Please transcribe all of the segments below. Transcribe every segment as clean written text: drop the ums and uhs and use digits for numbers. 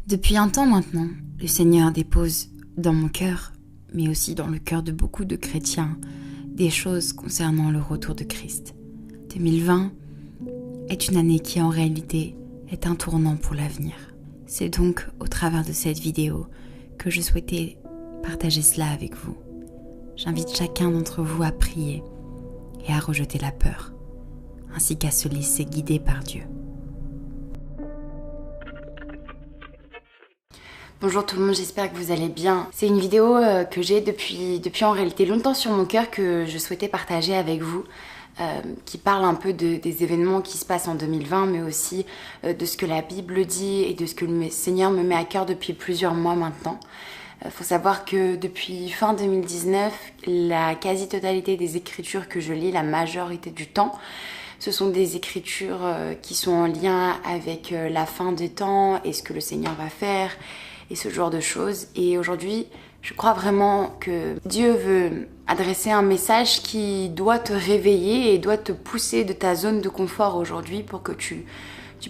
Depuis un temps maintenant, le Seigneur dépose dans mon cœur, mais aussi dans le cœur de beaucoup de chrétiens, des choses concernant le retour de Christ. 2020 est une année qui en réalité est un tournant pour l'avenir. C'est donc au travers de cette vidéo que je souhaitais partager cela avec vous. J'invite chacun d'entre vous à prier et à rejeter la peur, ainsi qu'à se laisser guider par Dieu. Bonjour tout le monde, j'espère que vous allez bien. C'est une vidéo que j'ai depuis en réalité longtemps sur mon cœur que je souhaitais partager avec vous, qui parle un peu des événements qui se passent en 2020, mais aussi de ce que la Bible dit et de ce que le Seigneur me met à cœur depuis plusieurs mois maintenant. Faut savoir que depuis fin 2019, la quasi-totalité des écritures que je lis, la majorité du temps, ce sont des écritures qui sont en lien avec la fin des temps et ce que le Seigneur va faire et ce genre de choses. Et aujourd'hui, je crois vraiment que Dieu veut adresser un message qui doit te réveiller et doit te pousser de ta zone de confort aujourd'hui pour que tu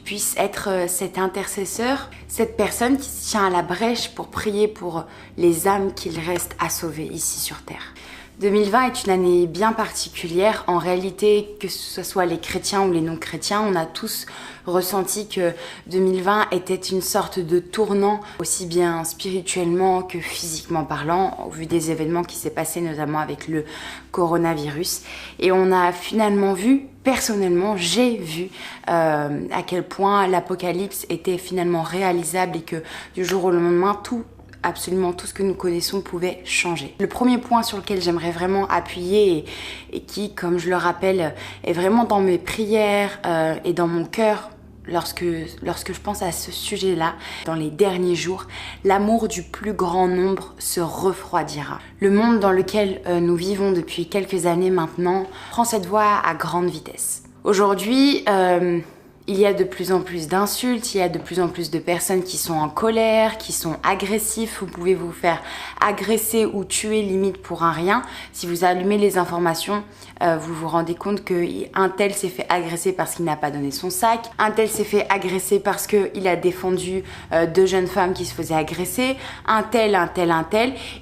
puisses être cet intercesseur, cette personne qui se tient à la brèche pour prier pour les âmes qu'il reste à sauver ici sur terre. 2020 est une année bien particulière. En réalité, que ce soit les chrétiens ou les non-chrétiens, on a tous ressenti que 2020 était une sorte de tournant, aussi bien spirituellement que physiquement parlant, au vu des événements qui s'est passé notamment avec le coronavirus. Et on a finalement vu, personnellement, j'ai vu à quel point l'apocalypse était finalement réalisable et que du jour au lendemain, absolument tout ce que nous connaissons pouvait changer. Le premier point sur lequel j'aimerais vraiment appuyer et qui, comme je le rappelle, est vraiment dans mes prières et dans mon cœur lorsque je pense à ce sujet-là, dans les derniers jours, l'amour du plus grand nombre se refroidira. Le monde dans lequel nous vivons depuis quelques années maintenant prend cette voie à grande vitesse. Aujourd'hui, il y a de plus en plus d'insultes, il y a de plus en plus de personnes qui sont en colère, qui sont agressifs. Vous pouvez vous faire agresser ou tuer limite pour un rien. Si vous allumez les informations, vous vous rendez compte qu'un tel s'est fait agresser parce qu'il n'a pas donné son sac. Un tel s'est fait agresser parce qu'il a défendu deux jeunes femmes qui se faisaient agresser. Un tel.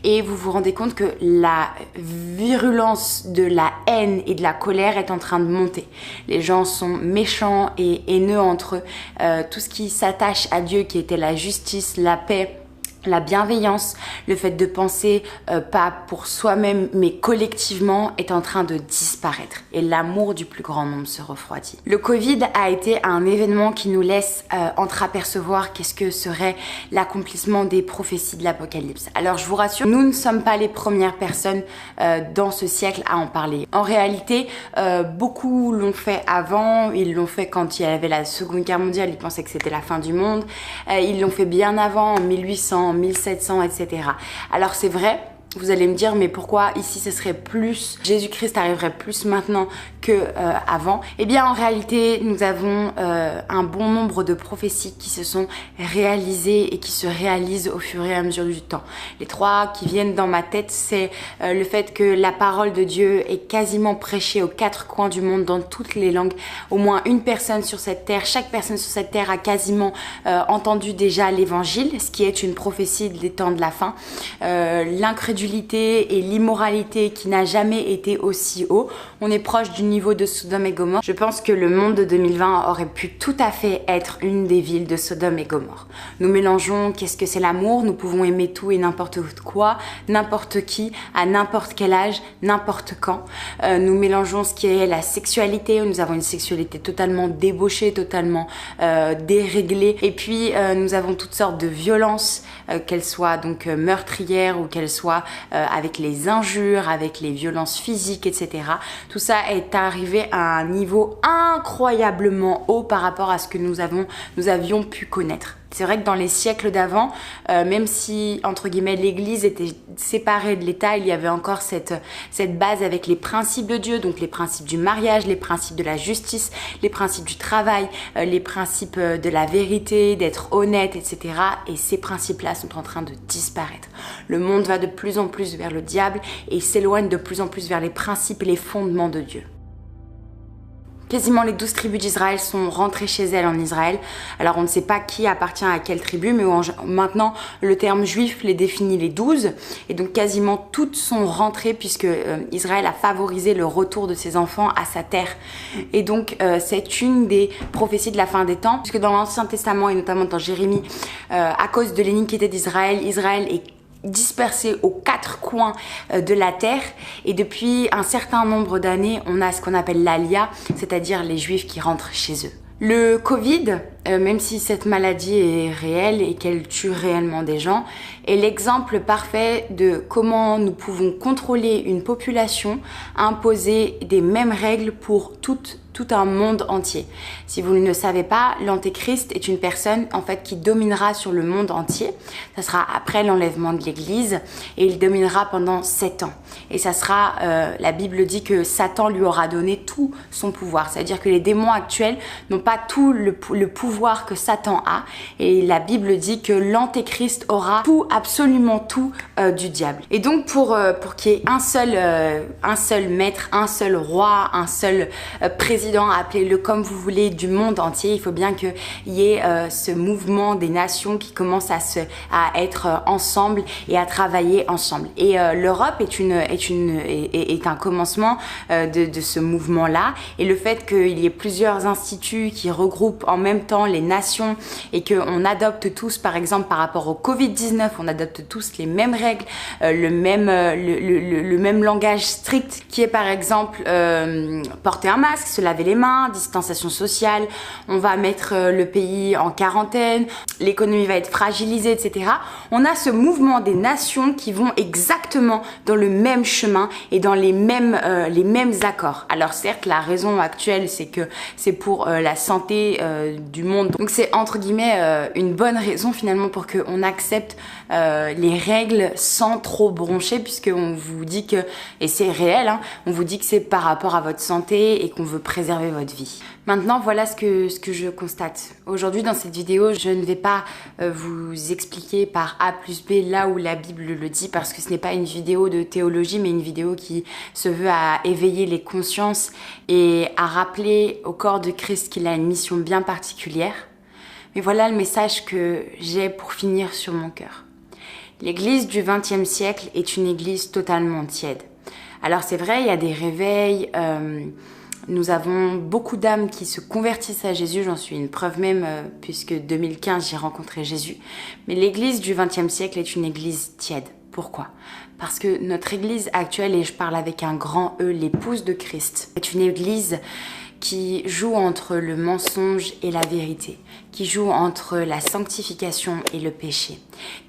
Et vous vous rendez compte que la virulence de la haine et de la colère est en train de monter. Les gens sont méchants et haineux entre eux. Tout ce qui s'attache à Dieu, qui était la justice, la paix, la bienveillance, le fait de penser pas pour soi-même mais collectivement est en train de disparaître et l'amour du plus grand nombre se refroidit. Le Covid a été un événement qui nous laisse entreapercevoir qu'est-ce que serait l'accomplissement des prophéties de l'Apocalypse. Alors je vous rassure, nous ne sommes pas les premières personnes dans ce siècle à en parler. En réalité, beaucoup l'ont fait avant, ils l'ont fait quand il y avait la Seconde Guerre mondiale, ils pensaient que c'était la fin du monde, ils l'ont fait bien avant, en 1800, 1700, etc. Alors c'est vrai, vous allez me dire, mais pourquoi ici ce serait plus, Jésus-Christ arriverait plus maintenant que avant? Eh bien en réalité, nous avons un bon nombre de prophéties qui se sont réalisées et qui se réalisent au fur et à mesure du temps. Les trois qui viennent dans ma tête, c'est le fait que la parole de Dieu est quasiment prêchée aux quatre coins du monde, dans toutes les langues. Au moins une personne sur cette terre, chaque personne sur cette terre a quasiment entendu déjà l'évangile, ce qui est une prophétie des temps de la fin. L'incrédulité et l'immoralité qui n'a jamais été aussi haut. On est proche du niveau de Sodome et Gomorrhe. Je pense que le monde de 2020 aurait pu tout à fait être une des villes de Sodome et Gomorrhe. Nous mélangeons qu'est-ce que c'est l'amour, nous pouvons aimer tout et n'importe quoi, n'importe qui, à n'importe quel âge, n'importe quand. Nous mélangeons ce qui est la sexualité, nous avons une sexualité totalement débauchée, totalement déréglée. Et puis nous avons toutes sortes de violences, qu'elles soient donc meurtrières ou qu'elles soient avec les injures, avec les violences physiques, etc. Tout ça est arrivé à un niveau incroyablement haut par rapport à ce que nous avions pu connaître. C'est vrai que dans les siècles d'avant, même si, entre guillemets, l'Église était séparée de l'État, il y avait encore cette base avec les principes de Dieu, donc les principes du mariage, les principes de la justice, les principes du travail, les principes de la vérité, d'être honnête, etc. Et ces principes-là sont en train de disparaître. Le monde va de plus en plus vers le diable et s'éloigne de plus en plus vers les principes et les fondements de Dieu. Quasiment les 12 tribus d'Israël sont rentrées chez elles en Israël. Alors on ne sait pas qui appartient à quelle tribu, mais maintenant le terme juif les définit les 12. Et donc quasiment toutes sont rentrées puisque Israël a favorisé le retour de ses enfants à sa terre. Et donc c'est une des prophéties de la fin des temps, puisque dans l'Ancien Testament et notamment dans Jérémie, à cause de l'iniquité d'Israël, Israël est dispersés aux 4 coins de la terre, et depuis un certain nombre d'années on a ce qu'on appelle l'Alia, c'est-à-dire les juifs qui rentrent chez eux. Le Covid, même si cette maladie est réelle et qu'elle tue réellement des gens, est l'exemple parfait de comment nous pouvons contrôler une population, imposer des mêmes règles pour tout un monde entier. Si vous ne le savez pas, l'Antéchrist est une personne en fait qui dominera sur le monde entier. Ça sera après l'enlèvement de l'Église et il dominera pendant 7 ans. Et ça sera, la Bible dit que Satan lui aura donné tout son pouvoir. C'est-à-dire que les démons actuels n'ont pas tout le pouvoir que Satan a. Et la Bible dit que l'Antéchrist aura tout, absolument tout du diable. Et donc pour qu'il y ait un seul maître, un seul roi, un seul président, appelez-le comme vous voulez, du monde entier, il faut bien qu'il y ait ce mouvement des nations qui commence à être ensemble et à travailler ensemble. Et l'Europe est un commencement de ce mouvement-là. Et le fait qu'il y ait plusieurs instituts qui regroupent en même temps les nations et qu'on adopte tous, par exemple par rapport au Covid-19, on adopte tous les mêmes règles, le même langage strict qui est par exemple porter un masque, se laver les mains, distanciation sociale, on va mettre le pays en quarantaine, l'économie va être fragilisée, etc. On a ce mouvement des nations qui vont exactement dans le même chemin et dans les mêmes accords. Alors certes, la raison actuelle, c'est que c'est pour la santé du monde. Donc c'est entre guillemets une bonne raison finalement pour qu'on accepte les règles sans trop broncher, puisqu'on vous dit que, et c'est réel, hein, on vous dit que c'est par rapport à votre santé et qu'on veut préserver votre vie. Maintenant, voilà ce que je constate. Aujourd'hui, dans cette vidéo, je ne vais pas vous expliquer par A plus B là où la Bible le dit, parce que ce n'est pas une vidéo de théologie, mais une vidéo qui se veut à éveiller les consciences et à rappeler au corps de Christ qu'il a une mission bien particulière. Mais voilà le message que j'ai pour finir sur mon cœur. L'église du XXe siècle est une église totalement tiède. Alors c'est vrai, il y a des réveils, nous avons beaucoup d'âmes qui se convertissent à Jésus, j'en suis une preuve même, puisque 2015 j'ai rencontré Jésus. Mais l'église du XXe siècle est une église tiède. Pourquoi ? Parce que notre église actuelle, et je parle avec un grand E, l'épouse de Christ, est une église qui joue entre le mensonge et la vérité, qui joue entre la sanctification et le péché,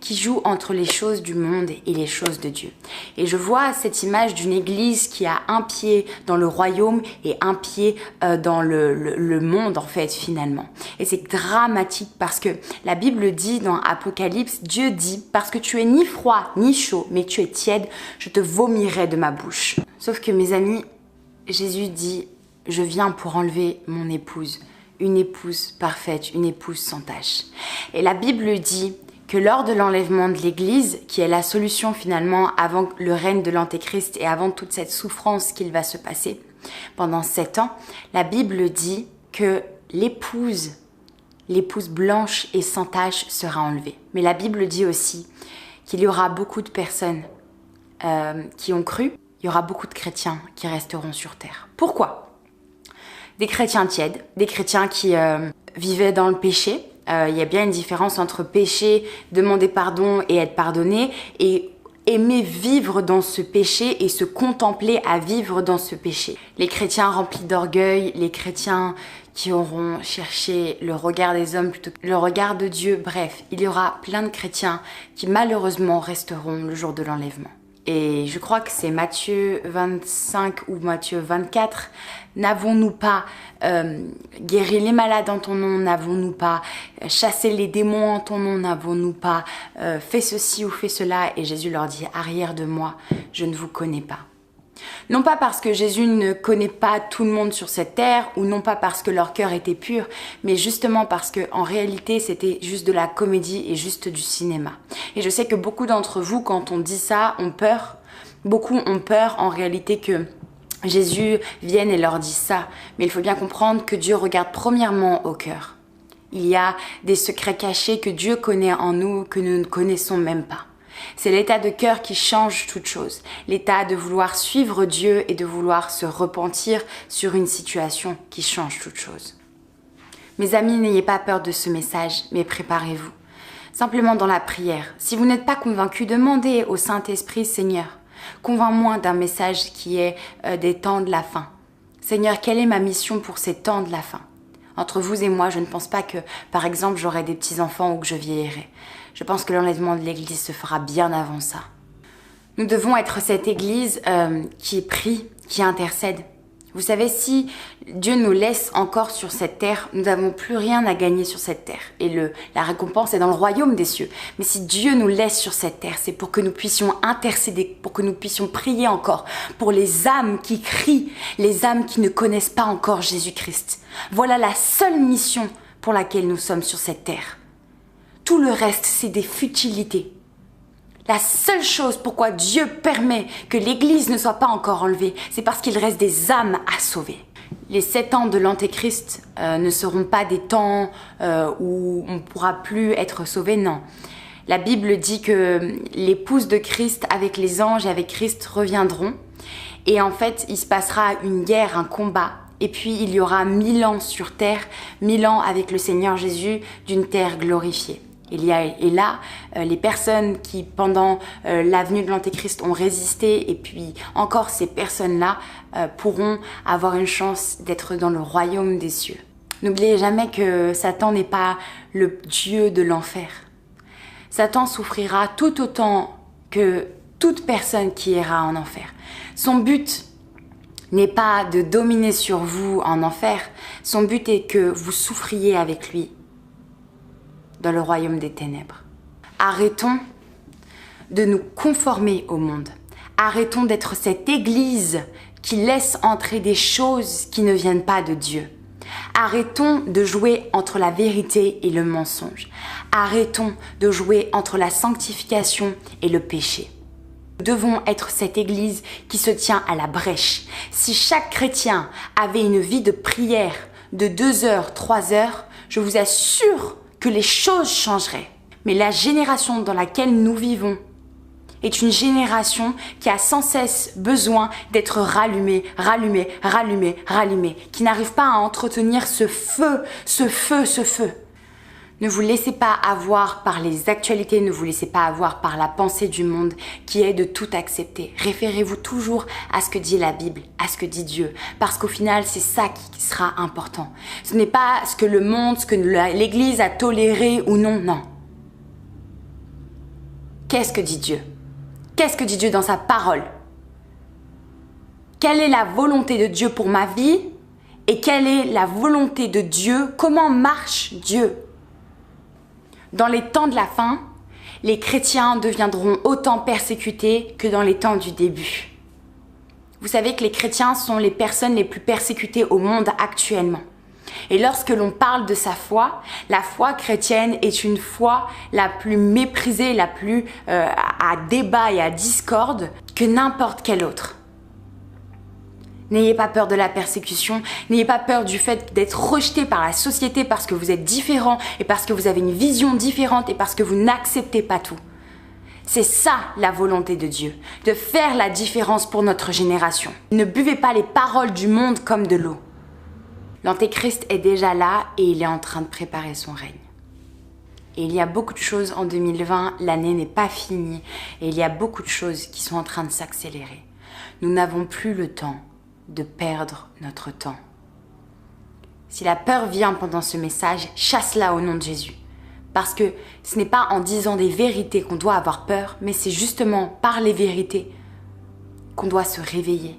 qui joue entre les choses du monde et les choses de Dieu. Et je vois cette image d'une église qui a un pied dans le royaume et un pied dans le monde en fait finalement. Et c'est dramatique parce que la Bible dit dans Apocalypse, Dieu dit, parce que tu es ni froid ni chaud, mais tu es tiède, je te vomirai de ma bouche. Sauf que mes amis, Jésus dit, je viens pour enlever mon épouse, une épouse parfaite, une épouse sans tache. Et la Bible dit que lors de l'enlèvement de l'Église, qui est la solution finalement avant le règne de l'Antéchrist et avant toute cette souffrance qu'il va se passer pendant 7 ans, la Bible dit que l'épouse blanche et sans tache sera enlevée. Mais la Bible dit aussi qu'il y aura beaucoup de personnes qui ont cru, il y aura beaucoup de chrétiens qui resteront sur terre. Pourquoi ? Des chrétiens tièdes, des chrétiens qui vivaient dans le péché. Il y a bien une différence entre pécher, demander pardon et être pardonné, et aimer vivre dans ce péché et se contempler à vivre dans ce péché. Les chrétiens remplis d'orgueil, les chrétiens qui auront cherché le regard des hommes plutôt que le regard de Dieu. Bref, il y aura plein de chrétiens qui malheureusement resteront le jour de l'enlèvement. Et je crois que c'est Matthieu 25 ou Matthieu 24. N'avons-nous pas guéri les malades en ton nom? N'avons-nous pas chassé les démons en ton nom? N'avons-nous pas fait ceci ou fait cela? Et Jésus leur dit, arrière de moi, je ne vous connais pas. Non pas parce que Jésus ne connaît pas tout le monde sur cette terre, ou non pas parce que leur cœur était pur, mais justement parce que en réalité c'était juste de la comédie et juste du cinéma. Et je sais que beaucoup d'entre vous, quand on dit ça, ont peur. Beaucoup ont peur en réalité que Jésus vient et leur dit ça, mais il faut bien comprendre que Dieu regarde premièrement au cœur. Il y a des secrets cachés que Dieu connaît en nous que nous ne connaissons même pas. C'est l'état de cœur qui change toute chose, l'état de vouloir suivre Dieu et de vouloir se repentir sur une situation qui change toute chose. Mes amis, n'ayez pas peur de ce message, mais préparez-vous. Simplement dans la prière, si vous n'êtes pas convaincu, demandez au Saint-Esprit, Seigneur, convainc-moi d'un message qui est des temps de la fin. Seigneur, quelle est ma mission pour ces temps de la fin? Entre vous et moi, je ne pense pas que, par exemple, j'aurai des petits-enfants ou que je vieillirai. Je pense que l'enlèvement de l'Église se fera bien avant ça. Nous devons être cette Église qui prie, qui intercède. Vous savez, si Dieu nous laisse encore sur cette terre, nous n'avons plus rien à gagner sur cette terre. Et la récompense est dans le royaume des cieux. Mais si Dieu nous laisse sur cette terre, c'est pour que nous puissions intercéder, pour que nous puissions prier encore, pour les âmes qui crient, les âmes qui ne connaissent pas encore Jésus-Christ. Voilà la seule mission pour laquelle nous sommes sur cette terre. Tout le reste, c'est des futilités. La seule chose pourquoi Dieu permet que l'Église ne soit pas encore enlevée, c'est parce qu'il reste des âmes à sauver. Les 7 ans de l'Antéchrist ne seront pas des temps où on ne pourra plus être sauvé, non. La Bible dit que l'épouse de Christ avec les anges et avec Christ reviendront. Et en fait, il se passera une guerre, un combat. Et puis, il y aura 1000 ans sur terre, 1000 ans avec le Seigneur Jésus d'une terre glorifiée. Et là, les personnes qui, pendant la venue de l'Antéchrist, ont résisté, et puis encore ces personnes-là pourront avoir une chance d'être dans le royaume des cieux. N'oubliez jamais que Satan n'est pas le Dieu de l'enfer. Satan souffrira tout autant que toute personne qui ira en enfer. Son but n'est pas de dominer sur vous en enfer. Son but est que vous souffriez avec lui dans le royaume des ténèbres. Arrêtons de nous conformer au monde. Arrêtons d'être cette Église qui laisse entrer des choses qui ne viennent pas de Dieu. Arrêtons de jouer entre la vérité et le mensonge. Arrêtons de jouer entre la sanctification et le péché. Nous devons être cette Église qui se tient à la brèche. Si chaque chrétien avait une vie de prière de 2 heures, 3 heures, je vous assure que les choses changeraient. Mais la génération dans laquelle nous vivons est une génération qui a sans cesse besoin d'être rallumée, qui n'arrive pas à entretenir ce feu. Ne vous laissez pas avoir par les actualités, ne vous laissez pas avoir par la pensée du monde qui est de tout accepter. Référez-vous toujours à ce que dit la Bible, à ce que dit Dieu, parce qu'au final, c'est ça qui sera important. Ce n'est pas ce que le monde, ce que l'Église a toléré ou non, non. Qu'est-ce que dit Dieu? Qu'est-ce que dit Dieu dans sa parole? Quelle est la volonté de Dieu pour ma vie? Et quelle est la volonté de Dieu? Comment marche Dieu? Dans les temps de la fin, les chrétiens deviendront autant persécutés que dans les temps du début. Vous savez que les chrétiens sont les personnes les plus persécutées au monde actuellement. Et lorsque l'on parle de sa foi, la foi chrétienne est une foi la plus méprisée, la plus à débat et à discorde que n'importe quelle autre. N'ayez pas peur de la persécution, n'ayez pas peur du fait d'être rejeté par la société parce que vous êtes différent et parce que vous avez une vision différente et parce que vous n'acceptez pas tout. C'est ça la volonté de Dieu, de faire la différence pour notre génération. Ne buvez pas les paroles du monde comme de l'eau. L'Antéchrist est déjà là et il est en train de préparer son règne. Et il y a beaucoup de choses en 2020, l'année n'est pas finie et il y a beaucoup de choses qui sont en train de s'accélérer. Nous n'avons plus le temps de perdre notre temps. Si la peur vient pendant ce message, chasse-la au nom de Jésus. Parce que ce n'est pas en disant des vérités qu'on doit avoir peur, mais c'est justement par les vérités qu'on doit se réveiller.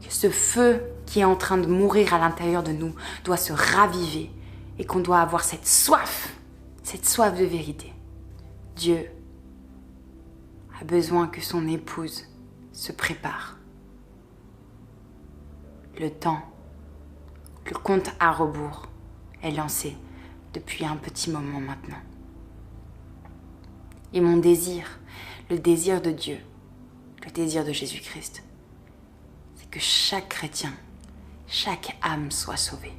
Que ce feu qui est en train de mourir à l'intérieur de nous doit se raviver et qu'on doit avoir cette soif de vérité. Dieu a besoin que son épouse se prépare. Le temps, le compte à rebours est lancé depuis un petit moment maintenant. Et mon désir, le désir de Dieu, le désir de Jésus-Christ, que chaque chrétien, chaque âme soit sauvée.